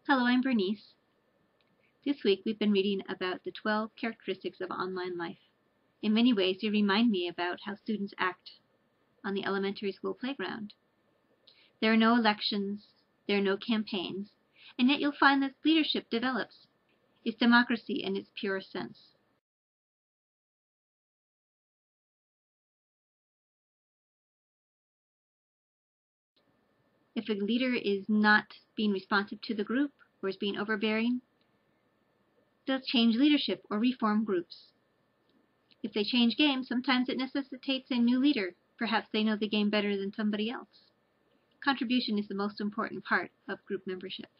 Hello, I'm Bernice. This week we've been reading about the 12 characteristics of online life. In many ways, they remind me about how students act on the elementary school playground. There are no elections, there are no campaigns, and yet you'll find that leadership develops. It's democracy in its purest sense. If a leader is not being responsive to the group or is being overbearing, they'll change leadership or reform groups. If they change games, sometimes it necessitates a new leader. Perhaps they know the game better than somebody else. Contribution is the most important part of group membership.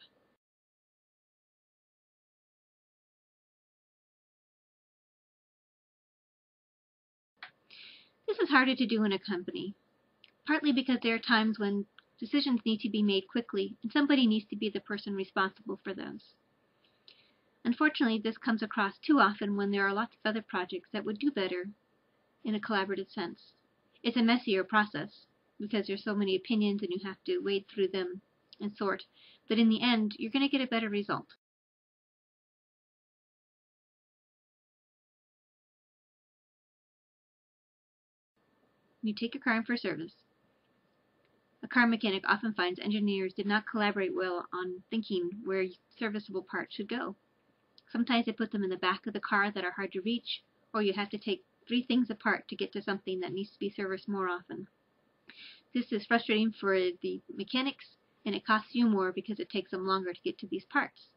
This is harder to do in a company, partly because there are times when decisions need to be made quickly and somebody needs to be the person responsible for those. Unfortunately, this comes across too often when there are lots of other projects that would do better in a collaborative sense. It's a messier process because there's so many opinions and you have to wade through them and sort, but in the end, you're going to get a better result. You take your car in for service. A car mechanic often finds engineers did not collaborate well on thinking where serviceable parts should go. Sometimes they put them in the back of the car that are hard to reach, or you have to take 3 things apart to get to something that needs to be serviced more often. This is frustrating for the mechanics, and it costs you more because it takes them longer to get to these parts.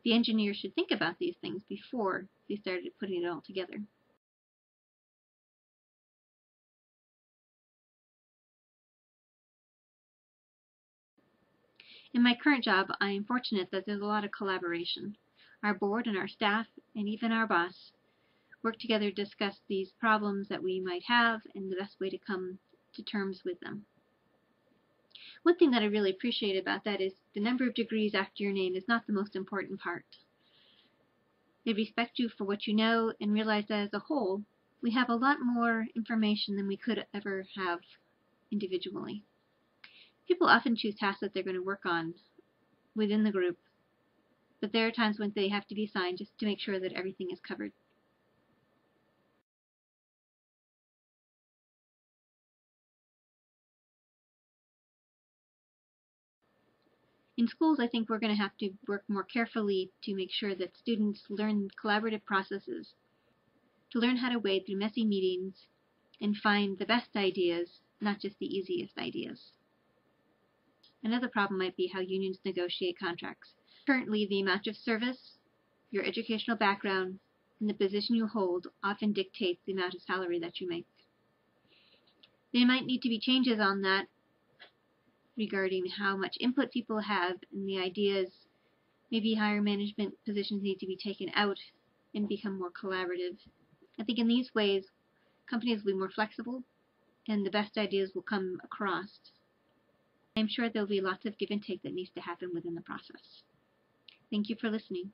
The engineers should think about these things before they started putting it all together. In my current job, I am fortunate that there's a lot of collaboration. Our board and our staff, and even our boss, work together to discuss these problems that we might have and the best way to come to terms with them. One thing that I really appreciate about that is the number of degrees after your name is not the most important part. They respect you for what you know and realize that as a whole, we have a lot more information than we could ever have individually. People often choose tasks that they're going to work on within the group, but there are times when they have to be assigned just to make sure that everything is covered. In schools, I think we're going to have to work more carefully to make sure that students learn collaborative processes, to learn how to wade through messy meetings and find the best ideas, not just the easiest ideas. Another problem might be how unions negotiate contracts. Currently, the amount of service, your educational background, and the position you hold often dictates the amount of salary that you make. There might need to be changes on that regarding how much input people have and the ideas. Maybe higher management positions need to be taken out and become more collaborative. I think in these ways, companies will be more flexible and the best ideas will come across. I'm sure there'll be lots of give and take that needs to happen within the process. Thank you for listening.